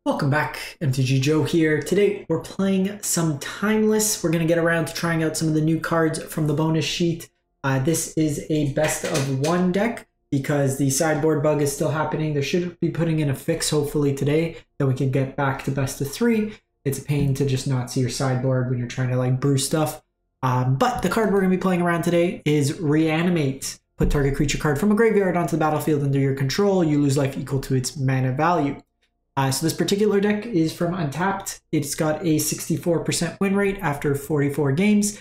Welcome back, MTG Joe here. Today we're playing some Timeless. We're going to get around to trying out some of the new cards from the bonus sheet. This is a best of one deck because the sideboard bug is still happening. They should be putting in a fix hopefully today that we can get back to best of three. It's a pain to just not see your sideboard when you're trying to like brew stuff. But the card we're going to be playing around today is Reanimate. Put target creature card from a graveyard onto the battlefield under your control. You lose life equal to its mana value. So this particular deck is from Untapped. It's got a 64% win rate after 44 games.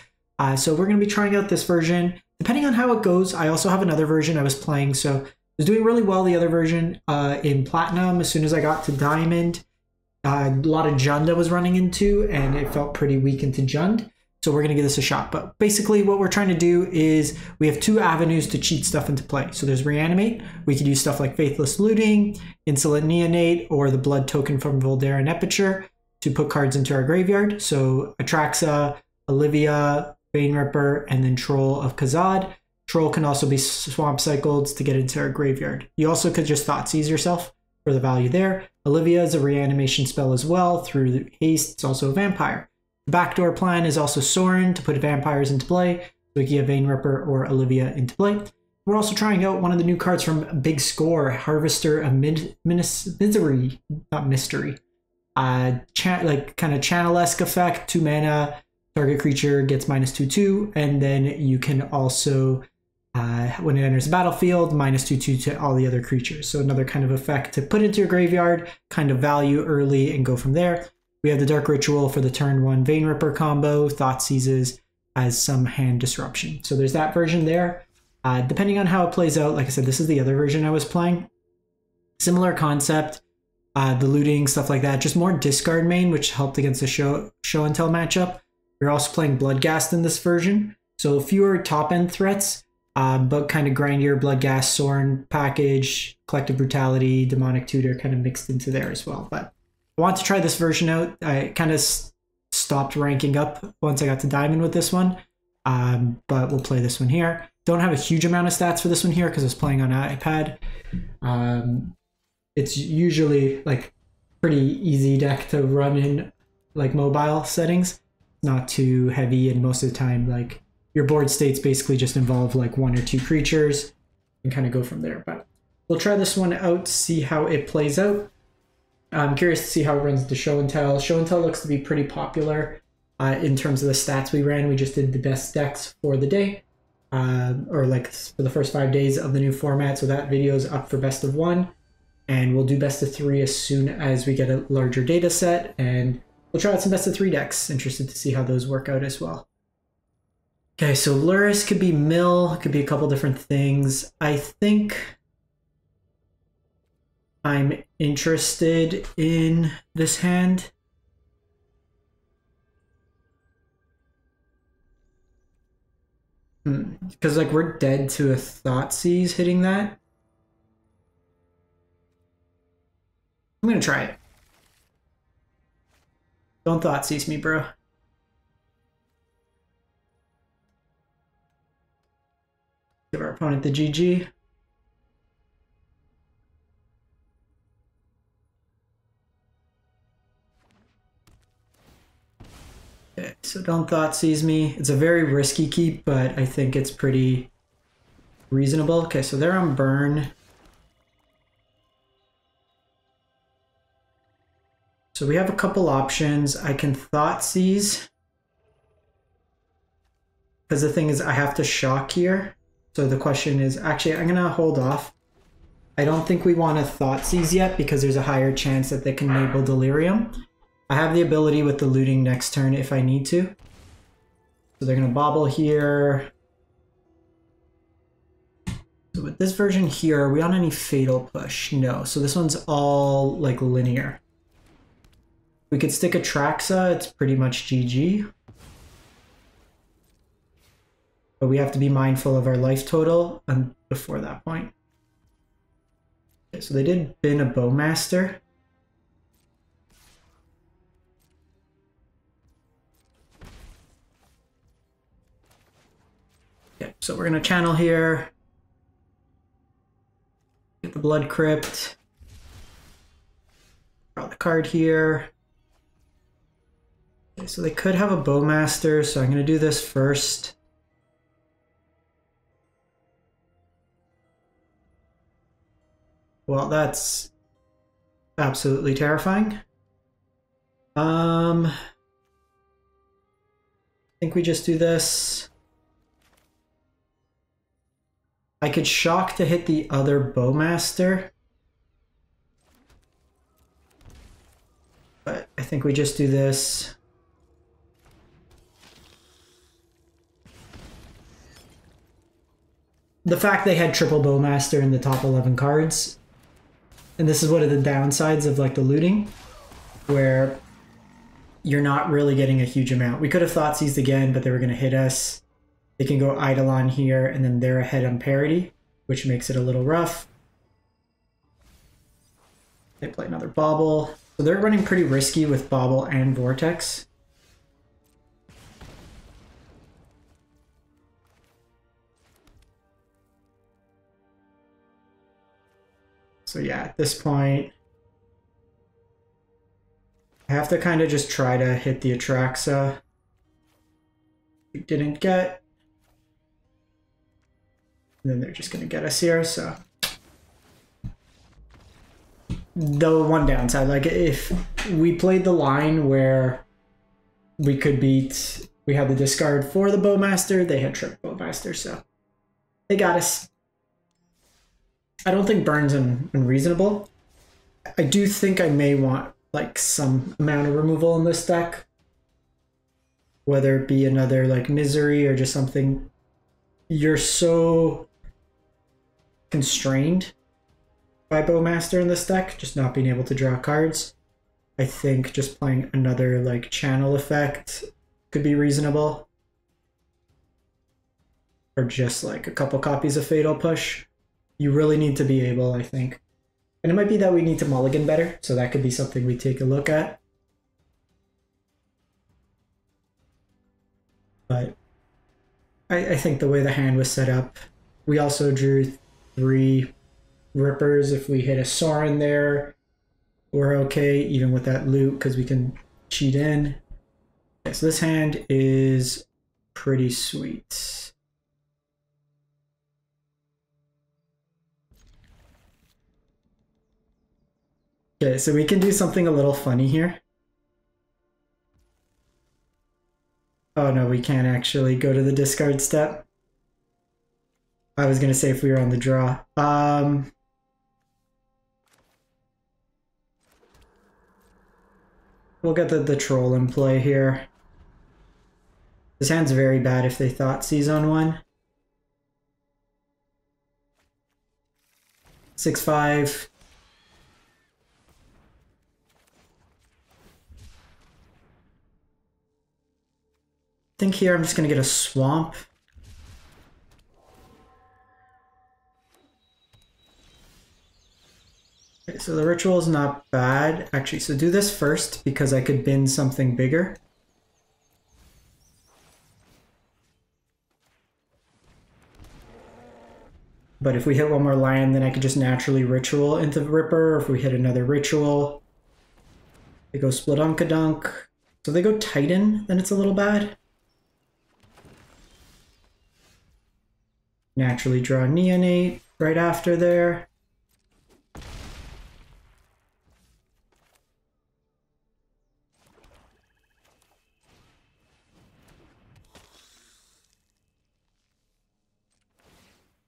So we're going to be trying out this version. Depending on how it goes, I also have another version I was playing. So I was doing really well the other version in Platinum. As soon as I got to Diamond, a lot of Jund I was running into, and it felt pretty weak into Jund. So we're going to give this a shot. But basically what we're trying to do is we have two avenues to cheat stuff into play. So there's Reanimate. We could use stuff like Faithless Looting, Insolent Neonate, or the Blood Token from Voldaren Aperture to put cards into our graveyard. So Atraxa, Olivia, Bane Ripper, and then Troll of Kazad. Troll can also be Swamp Cycled to get into our graveyard. You also could just Thoughtseize yourself for the value there. Olivia is a reanimation spell as well through haste. It's also a vampire. The backdoor plan is also Sorin to put vampires into play, so we can get Bane Ripper or Olivia into play. We're also trying out one of the new cards from Big Score, Harvester of Misery, not Mystery. Like kind of channel-esque effect, 2 mana, target creature gets -2/2, and then you can also, when it enters the battlefield, -2/2 to all the other creatures. So another kind of effect to put into your graveyard, kind of value early and go from there. We have the Dark Ritual for the turn 1 Bane Ripper combo, Thoughtseizes as some hand disruption. So there's that version there. Depending on how it plays out, like I said, this is the other version I was playing. Similar concept, the looting, stuff like that, just more discard main, which helped against the show and tell matchup. We're also playing Bloodghast in this version, so fewer top-end threats, but kind of grindier Bloodghast, Sorin package, Collective Brutality, Demonic Tutor kind of mixed into there as well. But I want to try this version out. I kind of stopped ranking up once I got to Diamond with this one, but we'll play this one here. Don't have a huge amount of stats for this one here because I was playing on an iPad. It's usually like pretty easy deck to run in like mobile settings, not too heavy, and most of the time like your board states basically just involve like 1 or 2 creatures and kind of go from there. But we'll try this one out, see how it plays out. I'm curious to see how it runs into Show and Tell. Show and Tell looks to be pretty popular in terms of the stats we ran. We just did the best decks for the day, or like for the first 5 days of the new format. So that video is up for best of 1, and we'll do best of 3 as soon as we get a larger data set, and we'll try out some best of 3 decks. Interested to see how those work out as well. Okay, so Luris could be mill, could be a couple different things. I think I'm interested in this hand. Because like we're dead to a Thoughtseize hitting that. I'm gonna try it. Don't Thoughtseize me, bro. Give our opponent the GG. Okay, so don't Thoughtseize me. It's a very risky keep, but I think it's pretty reasonable. Okay, so they're on burn. So we have a couple options. I can Thoughtseize, because the thing is I have to shock here. So the question is, actually I'm gonna hold off. I don't think we want to Thoughtseize yet because there's a higher chance that they can enable Delirium. I have the ability with the looting next turn if I need to. So they're going to bobble here. So with this version here, are we on any fatal push? No. So this one's all like linear. We could stick Atraxa. It's pretty much GG. But we have to be mindful of our life total before that point. Okay, so they did bin a Bowmaster. Okay, so we're going to channel here. Get the Blood Crypt. Draw the card here. Okay, so they could have a Bowmaster, so I'm going to do this first. Well, that's absolutely terrifying. I think we just do this. I could shock to hit the other Bowmaster. But I think we just do this. The fact they had triple Bowmaster in the top 11 cards, and this is one of the downsides of like the looting, where you're not really getting a huge amount. We could have thought seized again, but they were going to hit us. They can go Eidolon here, and then they're ahead on parity, which makes it a little rough. They play another Bauble. So they're running pretty risky with Bauble and Vortex. So yeah, at this point, I have to kind of just try to hit the Atraxa. We didn't get. And then they're just going to get us here, so. The one downside, like if we played the line where we could beat, we had the discard for the Bowmaster, they had triple Bowmaster, so they got us. I don't think Burn's unreasonable. I do think I may want like some amount of removal in this deck, whether it be another like Misery or just something. You're so constrained by Bowmaster in this deck, just not being able to draw cards. I think just playing another like Channel Effect could be reasonable. Or just like a couple copies of Fatal Push. You really need to be able, I think. And it might be that we need to mulligan better, so that could be something we take a look at. But I think the way the hand was set up, we also drew 3 Rippers. If we hit a Sorin there, we're okay, even with that loot, because we can cheat in. Okay, so this hand is pretty sweet. Okay, so we can do something a little funny here. Oh no, we can't actually go to the discard step. I was gonna say if we were on the draw. We'll get the troll in play here. This hand's very bad if they thought seize on 1. 6/5. I think here I'm just gonna get a swamp. Okay, so the ritual is not bad. Actually, so do this first because I could bin something bigger. But if we hit one more land, then I could just naturally ritual into the Ripper. Or if we hit another ritual, they go Spludunkadunk. So they go Titan, then it's a little bad. Naturally draw Neonate right after there.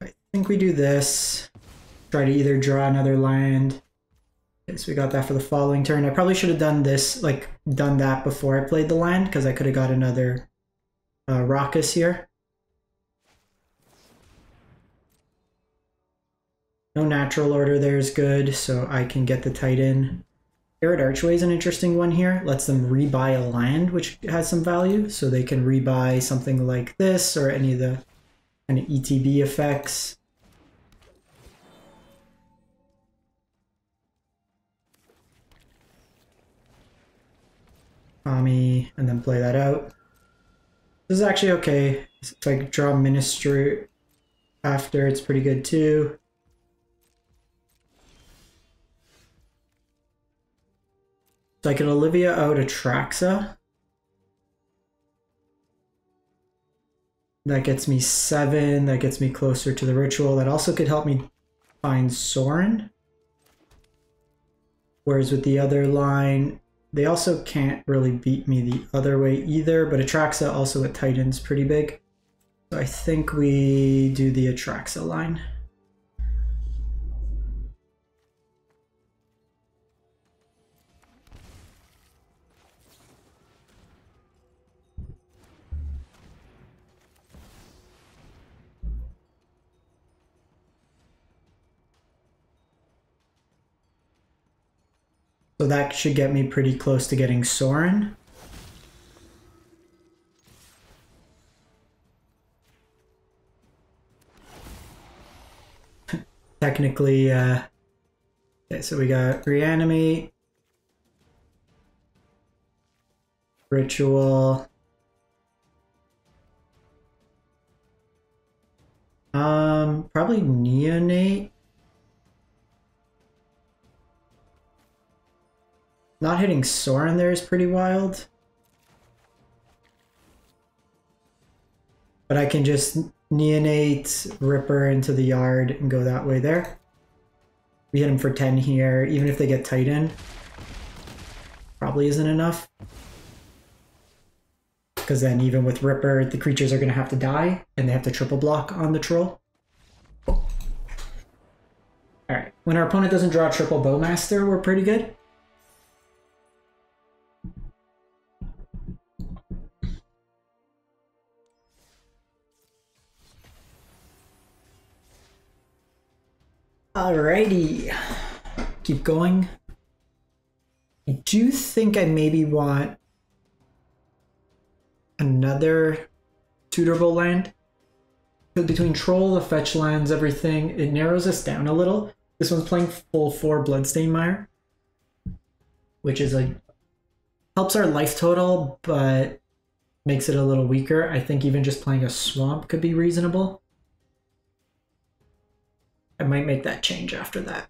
I think we do this. Try to either draw another land. Okay, so we got that for the following turn. I probably should have done this, like done that before I played the land, because I could have got another Raucous here. No natural order there is good, so I can get the Titan. Arid Archway is an interesting one here. Lets them rebuy a land, which has some value. So they can rebuy something like this, or any of the kind of ETB effects. Kami, and then play that out. This is actually okay. If I draw Ministry after, it's pretty good too. So I can Olivia out Atraxa. That gets me 7. That gets me closer to the ritual. That also could help me find Sorin. Whereas with the other line, they also can't really beat me the other way either, but Atraxa also with Titan's pretty big. So I think we do the Atraxa line. So that should get me pretty close to getting Sorin. Technically, okay, so we got Reanimate, Ritual, probably Neonate. Not hitting Sorin there is pretty wild. But I can just Neonate, Ripper into the yard and go that way there. We hit him for 10 here, even if they get Titan. Probably isn't enough. Because then even with Ripper, the creatures are going to have to die, and they have to triple block on the troll. Alright, when our opponent doesn't draw triple Bowmaster, we're pretty good. Alrighty, keep going. I do think I maybe want another tutorable land. But between Troll, the fetch lands, everything, it narrows us down a little. This one's playing full 4 Bloodstained Mire, which is like helps our life total, but makes it a little weaker. I think even just playing a Swamp could be reasonable. I might make that change after that.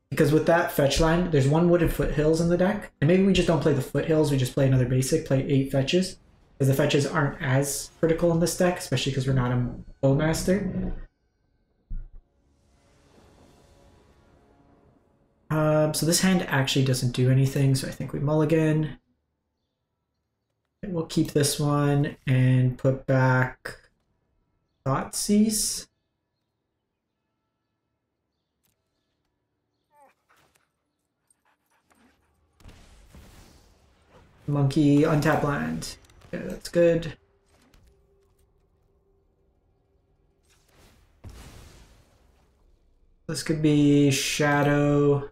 Because with that fetch line, there's 1 Wooded Foothills in the deck. And maybe we just don't play the Foothills, we just play another basic, play 8 fetches. Because the fetches aren't as critical in this deck, especially because we're not a Bowmaster. So this hand actually doesn't do anything, so I think we mulligan. And we'll keep this one and put back Thoughtseize. Monkey, untap land. Okay, that's good. This could be Shadow.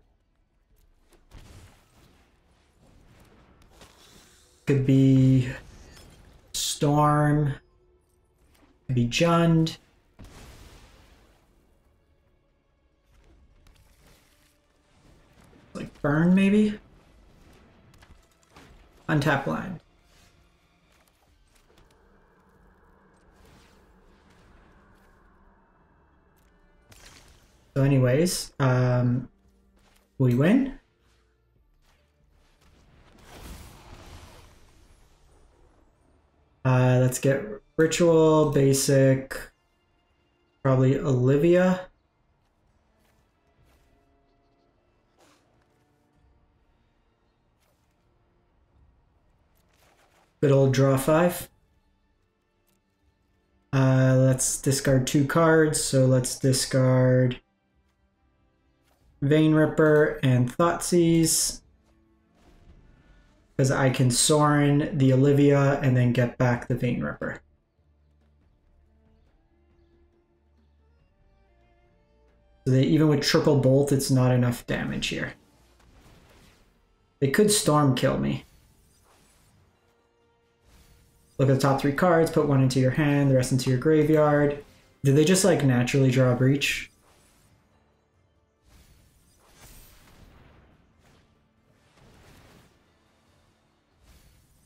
Could be Storm. Could be Jund. Like Burn, maybe? Untap land. So anyways, we win. Let's get Ritual, Basic, probably Olivia. Good old draw 5. Let's discard 2 cards, so let's discard Vein Ripper and Thoughtseize. Because I can Sorin the Olivia and then get back the Vein Ripper. So they, even with triple bolt, it's not enough damage here. They could Storm kill me. Look at the top 3 cards, put 1 into your hand, the rest into your graveyard. Did they just like naturally draw Breach?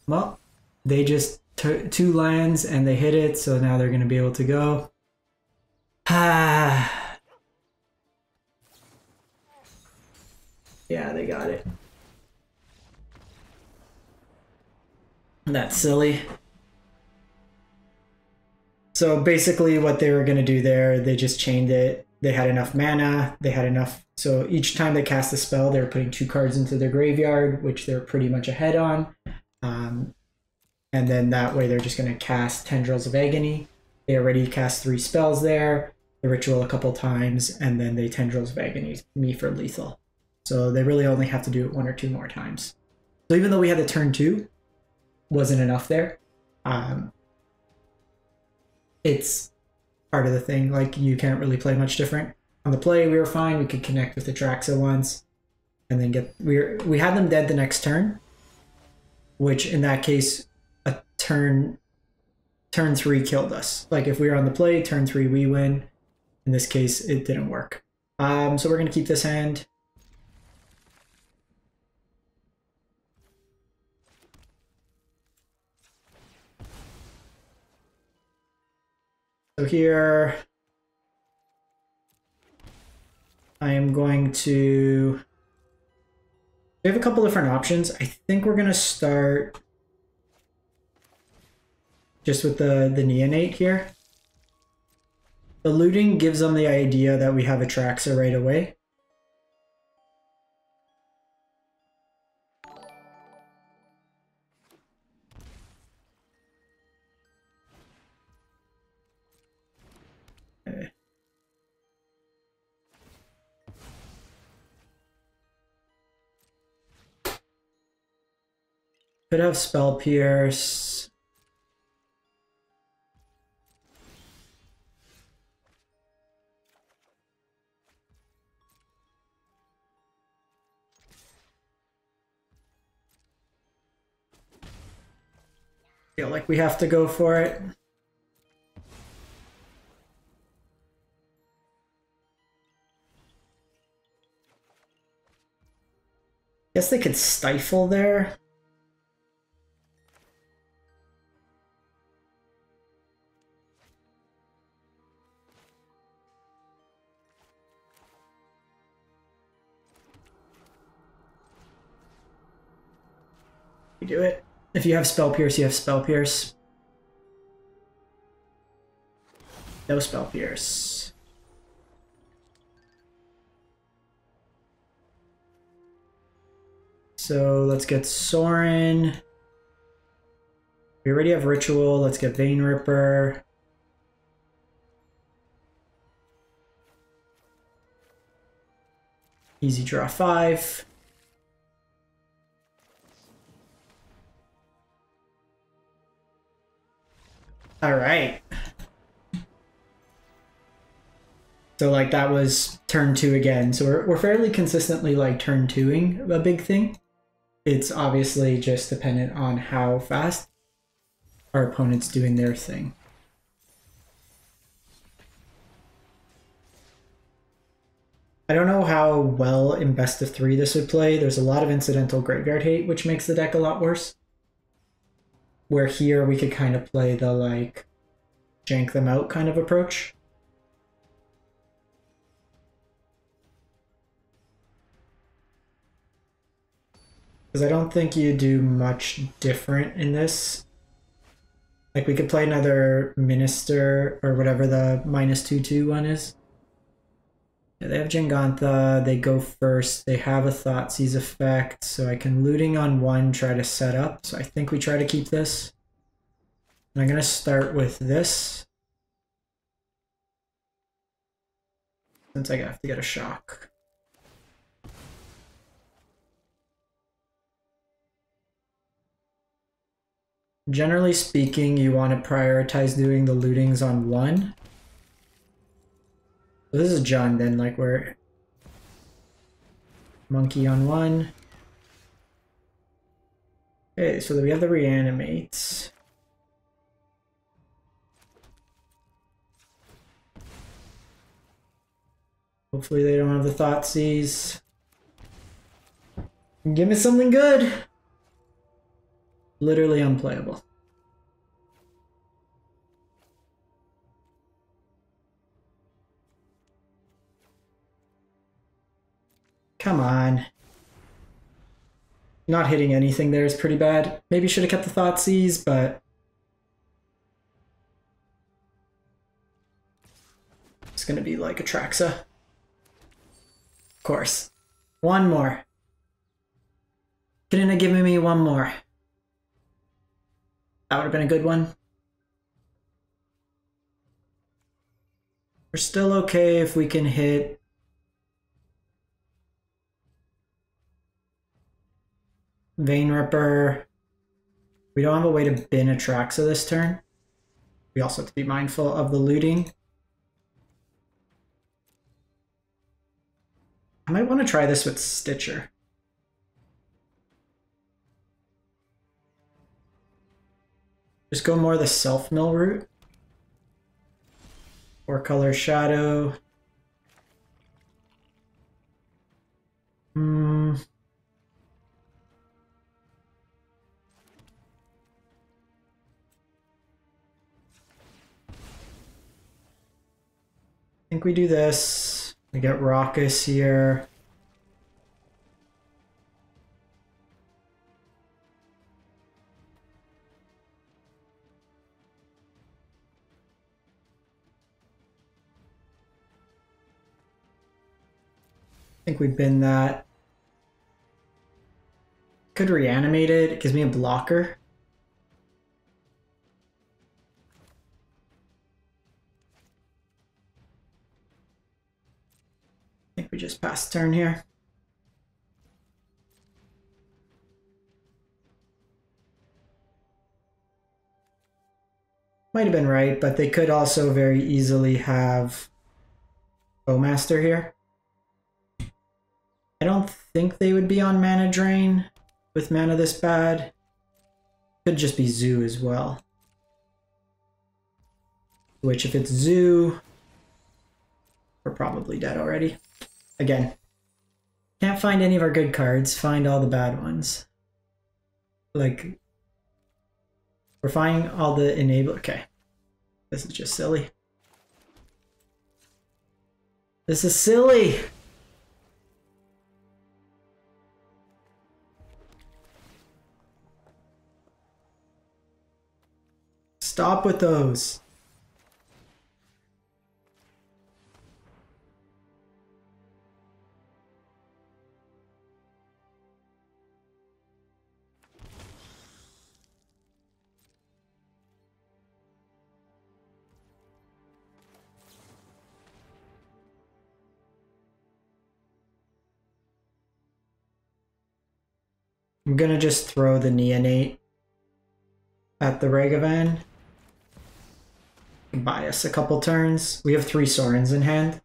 Well, they just took 2 lands and they hit it, so now they're going to be able to go. Ah. Yeah, they got it. That's silly. So basically what they were going to do there, they just chained it. They had enough mana. They had enough. So each time they cast a spell, they were putting 2 cards into their graveyard, which they're pretty much ahead on. And then that way they're just going to cast Tendrils of Agony. They already cast 3 spells there, the ritual a couple times, and then they Tendrils of Agony me for lethal. So they really only have to do it 1 or 2 more times. So even though we had the turn 2, wasn't enough there. It's part of the thing. Like, you can't really play much different. On the play, we were fine. We could connect with Atraxa once, and then we had them dead the next turn, which in that case, a turn 3 killed us. Like, if we were on the play, turn 3 we win. In this case, it didn't work. So we're gonna keep this hand. So here, I am going to... We have a couple different options. I think we're going to start just with the Reanimate here. The looting gives them the idea that we have Atraxa right away. Okay. Could have Spell Pierce. Feel like we have to go for it. Guess they could stifle there. You do it. If you have Spell Pierce, you have Spell Pierce. No Spell Pierce. So let's get Sorin. We already have Ritual. Let's get Vein Ripper. Easy draw 5. All right. So like that was turn 2 again. So we're fairly consistently like turn 2ing a big thing. It's obviously just dependent on how fast our opponent's doing their thing. I don't know how well in best of 3 this would play. There's a lot of incidental graveyard hate, which makes the deck a lot worse. Where here we could kind of play the like jank them out kind of approach. Because I don't think you do much different in this. Like we could play another Minister or whatever the -2/2 one is. Yeah, they have Jingantha, they go first, they have a Thoughtseize effect, so I can looting on 1 try to set up. So I think we try to keep this. And I'm going to start with this. Since I have to get a shock. Generally speaking, you want to prioritize doing the lootings on 1. So this is John then, like we're monkey on 1. Okay, so we have the reanimates. Hopefully they don't have the Thoughtseize. Give me something good. Literally unplayable. Come on. Not hitting anything there is pretty bad. Maybe should have kept the Thoughtseize, but it's gonna be like Atraxa. Of course. One more. Couldn't have given me one more. That would have been a good one. We're still okay if we can hit Vein Ripper. We don't have a way to bin Atraxa this turn. We also have to be mindful of the looting. I might want to try this with Stitcher. Just go more the self-mill route. 4-color shadow. I think we do this. We get Raucous here. I think we bin that. Could reanimate it. It gives me a blocker. I think we just pass turn here. Might have been right, but they could also very easily have Bowmaster here. I don't think they would be on mana drain with mana this bad. Could just be Zoo as well. Which if it's Zoo, we're probably dead already. Again, can't find any of our good cards, find all the bad ones. Like, we're finding all the enable. Okay, this is just silly. This is silly. Stop with those. I'm gonna just throw the Neonate at the Ragavan. Buy us a couple turns. We have 3 Sorins in hand.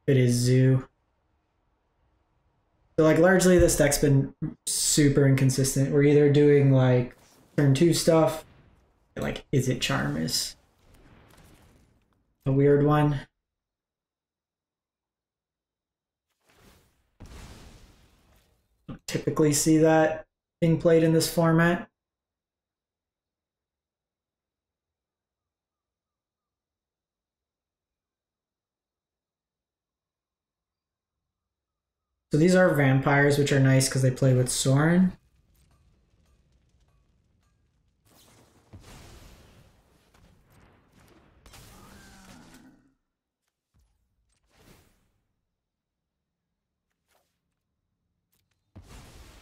It is Zoo. So like largely this deck's been super inconsistent. We're either doing like turn 2 stuff, like Is It Charm is a weird one. Don't typically see that being played in this format. So these are vampires, which are nice because they play with Sorin.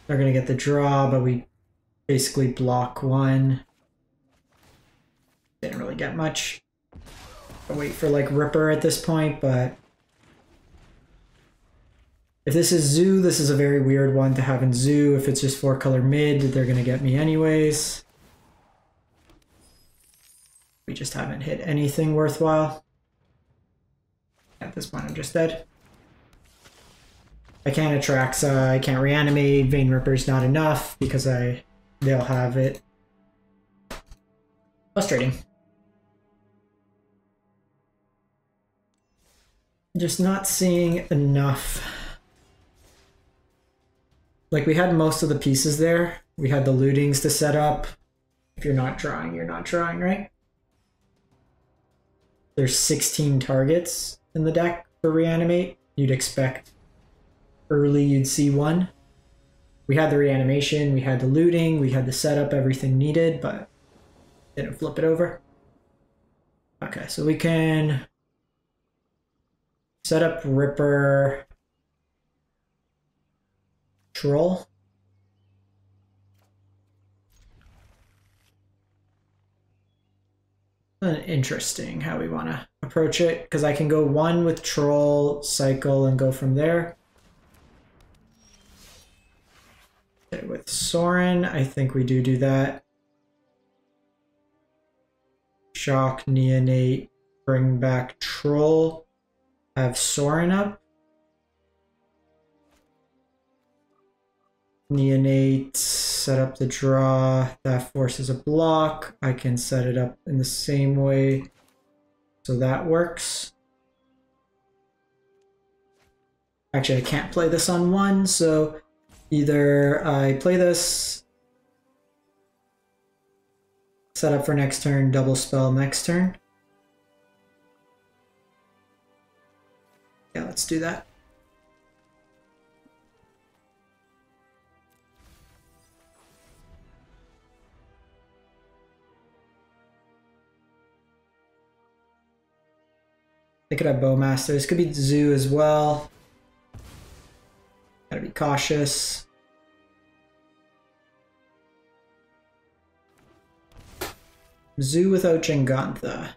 They're going to get the draw, but we basically block 1. Didn't really get much. I'll wait for like Ripper at this point, but if this is Zoo, this is a very weird one to have in Zoo. If it's just 4-color mid, they're going to get me anyways. We just haven't hit anything worthwhile. At this point, I'm just dead. I can't Atraxa, I can't reanimate, Vein Ripper's not enough because they'll have it. Frustrating. Just not seeing enough. Like we had most of the pieces there. We had the lootings to set up. If you're not drawing, you're not drawing, right? there's 16 targets in the deck for Reanimate. You'd expect early you'd see one. We had the reanimation, we had the looting, we had the setup, everything needed, but didn't flip it over. Okay, so we can set up Ripper Troll. Interesting how we want to approach it, because I can go one with Troll, cycle, and go from there. Okay, with Sorin, I think we do that. Shock, Neonate, bring back Troll, have Sorin up. Neonate, set up the draw, that forces a block. I can set it up in the same way, so that works. Actually, I can't play this on one, so either I play this, set up for next turn, double spell next turn. Yeah, let's do that. They could have Bowmaster. This could be Zoo as well. Gotta be cautious. Zoo without Jengantha.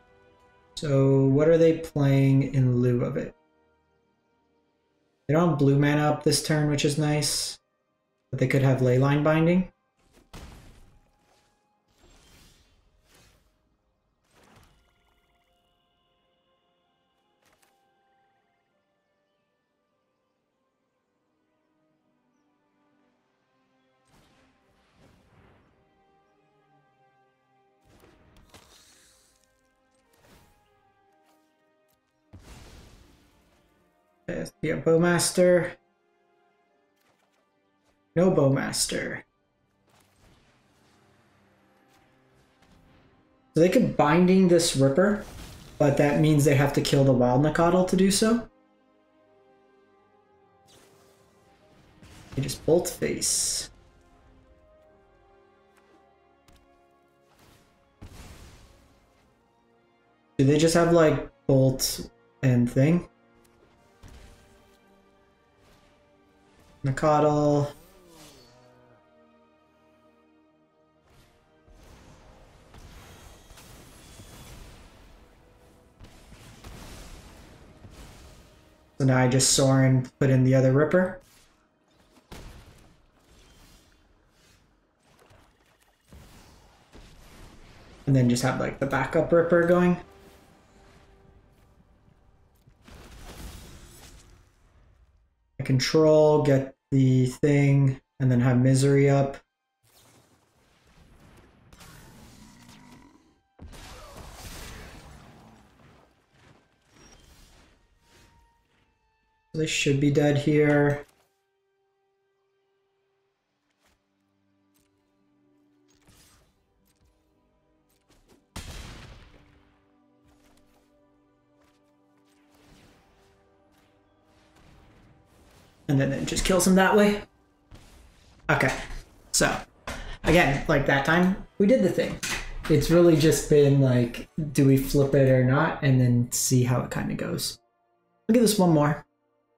So what are they playing in lieu of it? They don't have blue mana up this turn, which is nice. But they could have Leyline Binding. Yeah, Bowmaster. No Bowmaster. So they could Binding this Ripper, but that means they have to kill the Wild Nacatl to do so. They just Bolt Face. Do they just have like Bolt and thing? Nacatl. So now I just Sorin, put in the other Ripper. And then just have like the backup Ripper going. I control, get the thing, and then have Misery up. They should be dead here. And then it just kills him that way. Okay, so again, like that time, we did the thing. It's really just been like, do we flip it or not? And then see how it kind of goes. I'll give this one more,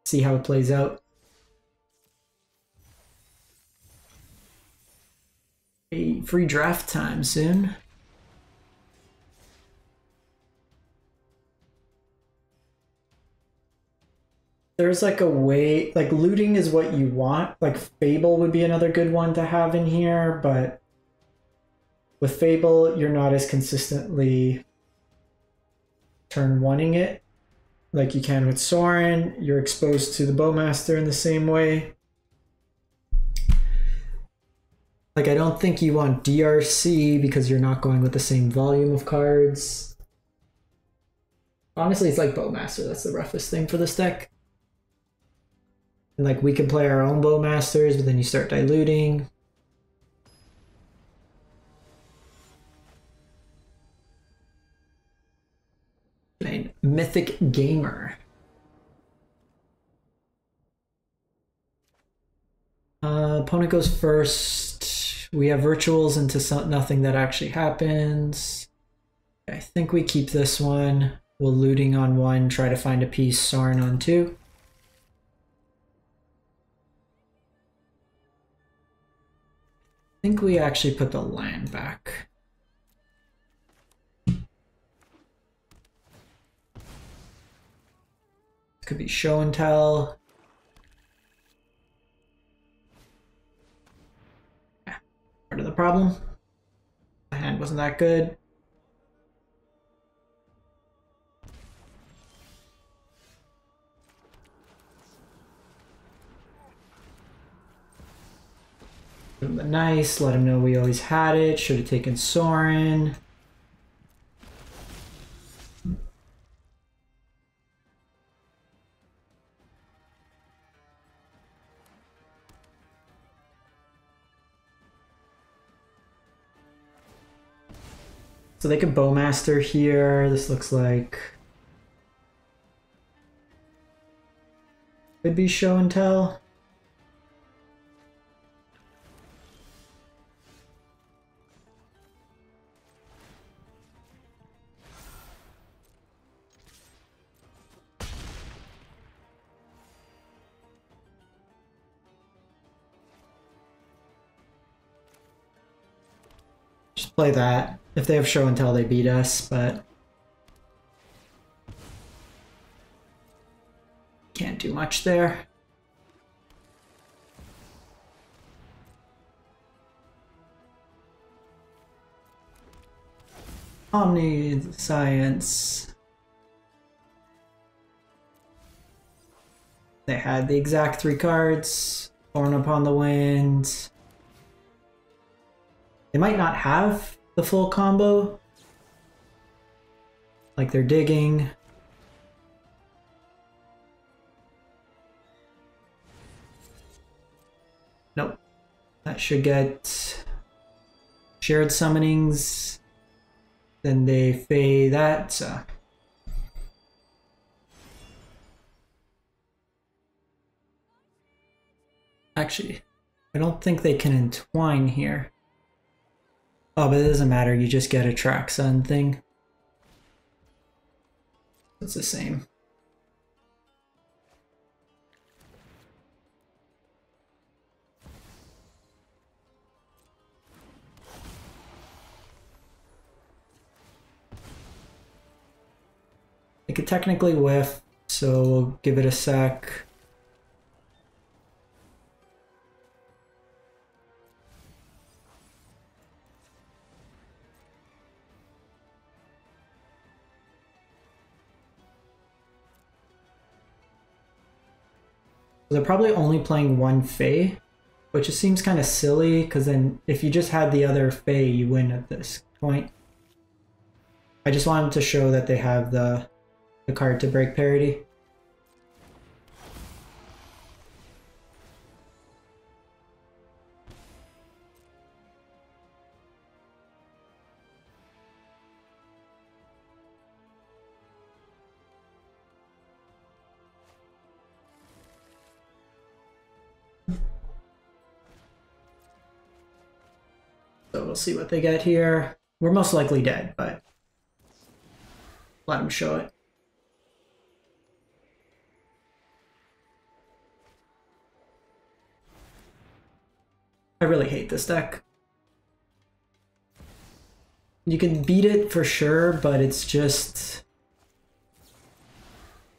see how it plays out. A free draft time soon. There's like a way, like looting is what you want. Like Fable would be another good one to have in here, but with Fable, you're not as consistently turn one-ing it like you can with Sorin. You're exposed to the Bowmaster in the same way. Like I don't think you want DRC because you're not going with the same volume of cards. Honestly, it's like Bowmaster. That's the roughest thing for this deck. And like we can play our own Bowmasters, but then you start diluting. Alright, Mythic Gamer. Opponent goes first. We have rituals into nothing that actually happens. I think we keep this one. We'll looting on 1, try to find a piece, Sorin on 2. I think we actually put the land back. Could be show and tell. Yeah, part of the problem. The hand wasn't that good. Give him the nice, let him know we always had it. Should have taken Sorin. So they could Bowmaster here. This looks like could be show and tell. Just play that. If they have show and tell, they beat us, but can't do much there. Omniscience. They had the exact 3 cards. Thorn Upon the Wind. They might not have the full combo. Like they're digging. Nope. That should get shared summonings. Then they fade that. So. Actually, I don't think they can entwine here. Oh, but it doesn't matter. You just get a Atraxa and thing. It's the same. It could technically whiff, so we'll give it a sec. They're probably only playing 1 Fae, which just seems kind of silly, because then if you just had the other Fae, you win at this point. I just wanted to show that they have the card to break parity. So we'll see what they get here. We're most likely dead, but let them show it. I really hate this deck. You can beat it for sure, but it's just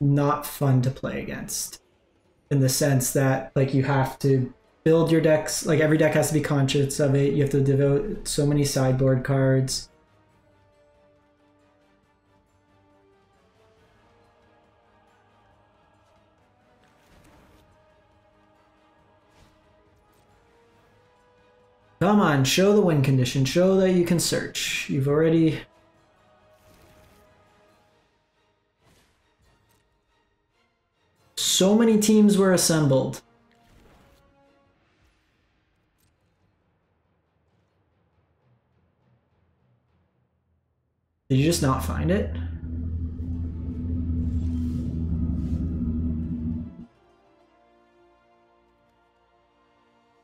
not fun to play against. In the sense that, like, you have to build your decks, like every deck has to be conscious of it. You have to devote so many sideboard cards. Come on, show the win condition. Show that you can search. You've already... So many teams were assembled. Did you just not find it?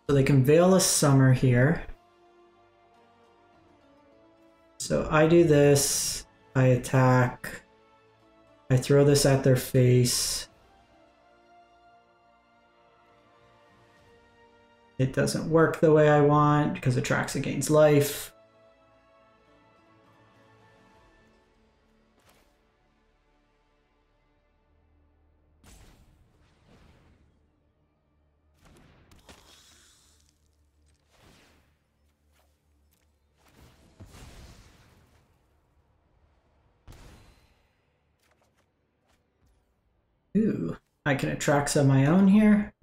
So they can Veil a Summer here. So I do this, I attack, I throw this at their face. It doesn't work the way I want because Atraxa gains life. Ooh, I can Atraxa my own here.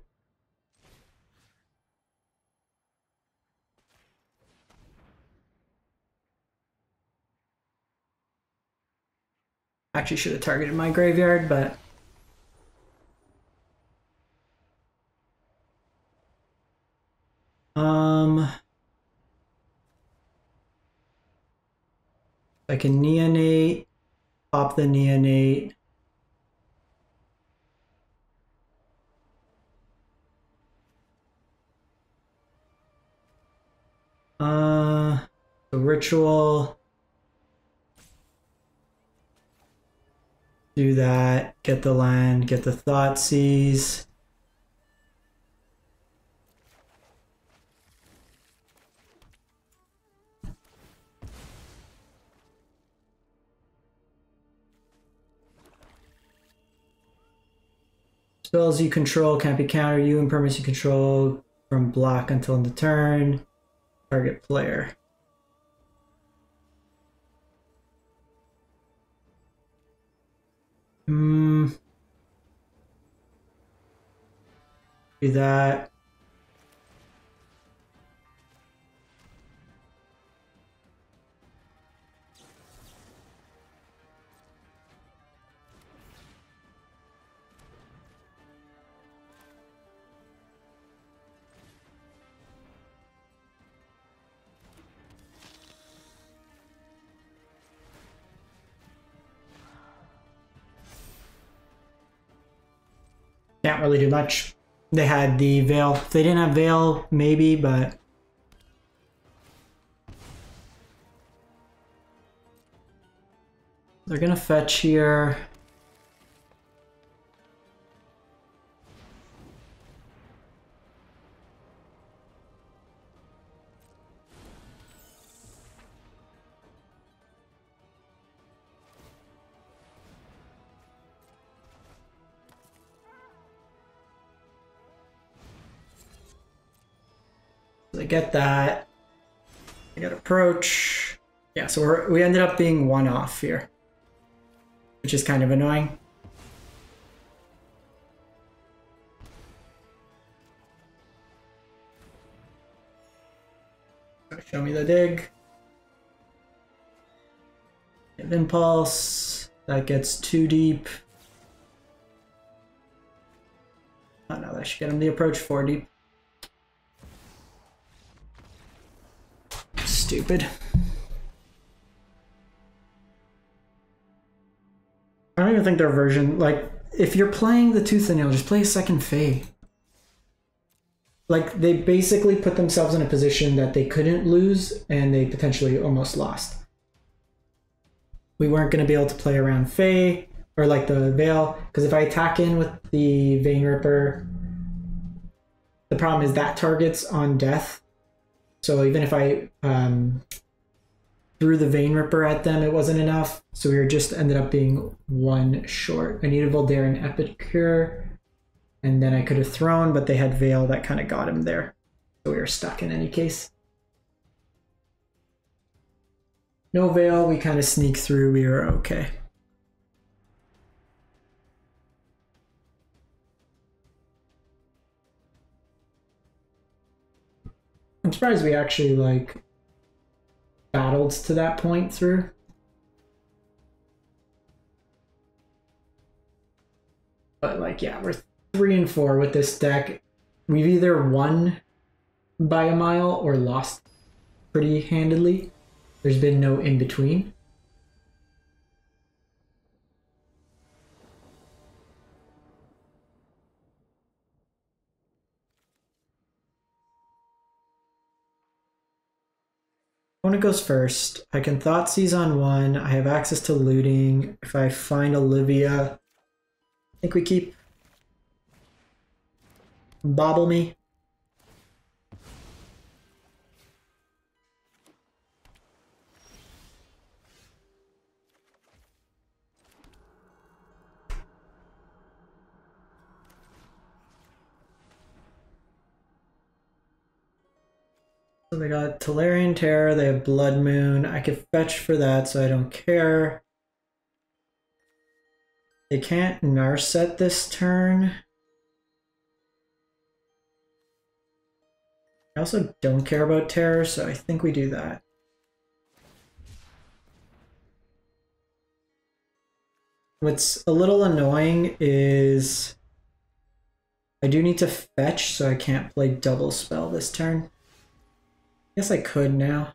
Actually should have targeted my graveyard, but I can Neonate, pop the Neonate. The Ritual. Do that, get the land, get the Thoughtseize. Spells you control can't be countered. You and permanents you control from block until end of turn. Target player. Do that. Can't really do much. They had the Veil. If they didn't have Veil, maybe, but they're gonna fetch here. I get that. I got approach. Yeah, so we ended up being one off here, which is kind of annoying. Show me the dig. Give impulse. That gets too deep. Oh no, that should get him the approach 4 deep. Stupid. I don't even think their version, like, if you're playing the Tooth and Nail, just play a second Fae. Like, they basically put themselves in a position that they couldn't lose, and they potentially almost lost. We weren't going to be able to play around Fae, or like the Veil, because if I attack in with the Vein Ripper, the problem is that targets on death. So even if I threw the Vein Ripper at them, it wasn't enough. So we were just ended up being one short. I needed Voldaren Epicure, and then I could have thrown, but they had Veil that kind of got him there. So we were stuck in any case. No Veil, we kind of sneak through, we were okay. I'm surprised we actually like battled to that point through. But like, yeah, we're 3 and 4 with this deck. We've either won by a mile or lost pretty handedly. There's been no in between. Opponent goes first. I can Thought Seize on one. I have access to looting. If I find Olivia, I think we keep. Bobble me. So they got Tolarian Terror, they have Blood Moon. I could fetch for that, so I don't care. They can't Narset this turn. I also don't care about Terror, so I think we do that. What's a little annoying is I do need to fetch, so I can't play double spell this turn. Guess I could now.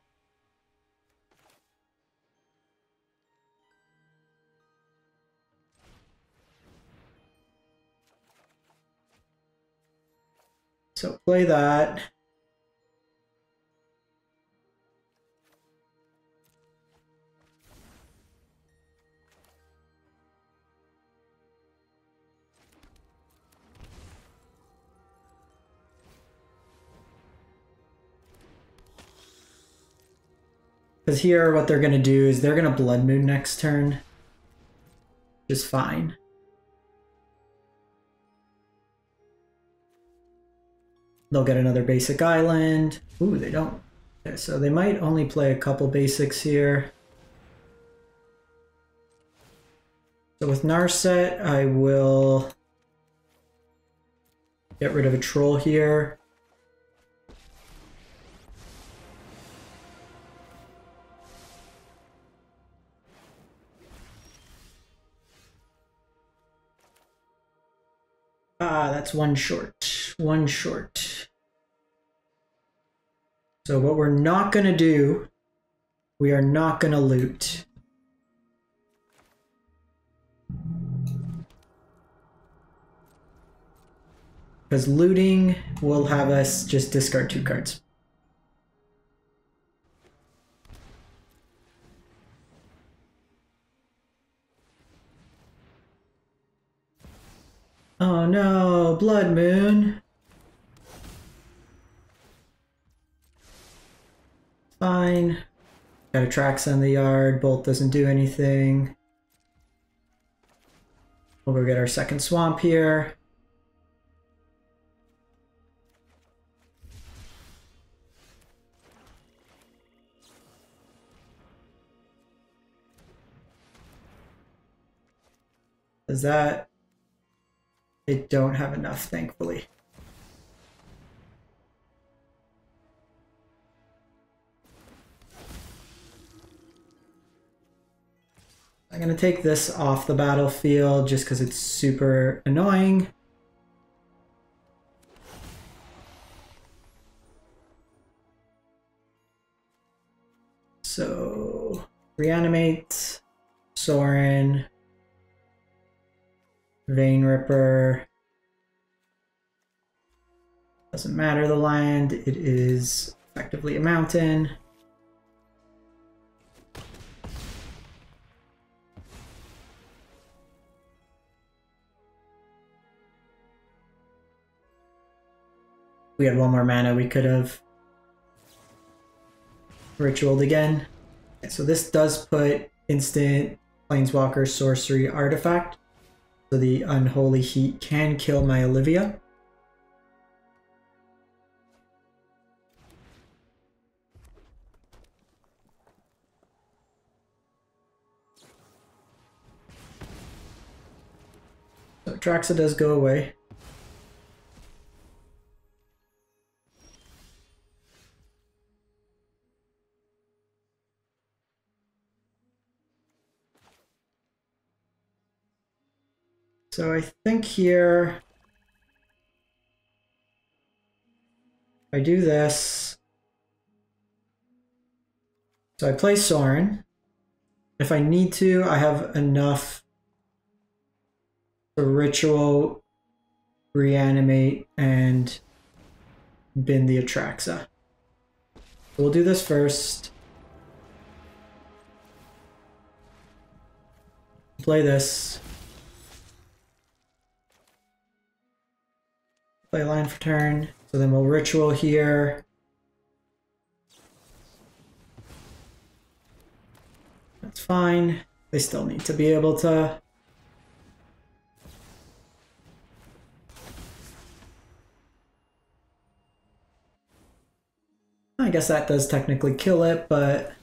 So play that. Because here what they're going to do is they're going to Blood Moon next turn. Which is fine. They'll get another basic island. Ooh, they don't. Okay, so they might only play a couple basics here. So with Narset, I will get rid of a troll here. Ah, that's one short. One short. So what we're not going to do, we are not going to loot. Because looting will have us just discard 2 cards. Oh no, Blood Moon. Fine. Got Atraxa in the yard, Bolt doesn't do anything. We'll go get our second swamp here. Is that... They don't have enough, thankfully. I'm going to take this off the battlefield just because it's super annoying. So, Reanimate, Sorin, Vein Ripper. Doesn't matter the land, it is effectively a mountain. We had one more mana, we could have ritualed again. So this does put instant Planeswalker sorcery artifact. So the Unholy Heat can kill my Olivia. So Atraxa does go away. So I think here, I do this. So I play Sorin. If I need to, I have enough to ritual, reanimate, and bin the Atraxa. So we'll do this first. Play this. Play line for turn. So then we'll ritual here. That's fine. They still need to be able to... I guess that does technically kill it, but...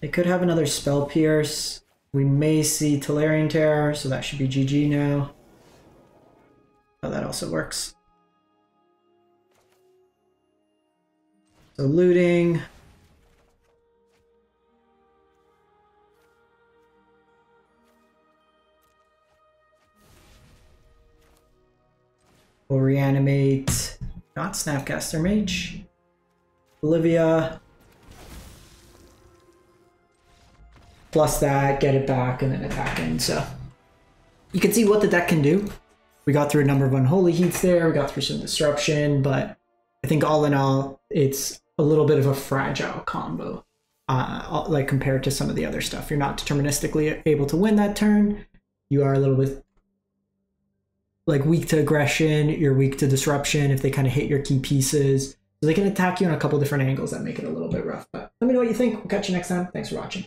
They could have another Spell Pierce. We may see Tolarian Terror, so that should be GG now. Oh, that also works. So looting. We'll reanimate, not Snapcaster Mage. Olivia. Plus that, get it back, and then attack in. So you can see what the deck can do. We got through a number of Unholy Heats there, we got through some Disruption, but I think all in all, it's a little bit of a fragile combo, like compared to some of the other stuff. You're not deterministically able to win that turn. You are a little bit like weak to aggression, you're weak to disruption if they kind of hit your key pieces. So they can attack you on a couple different angles that make it a little bit rough. But let me know what you think. We'll catch you next time. Thanks for watching.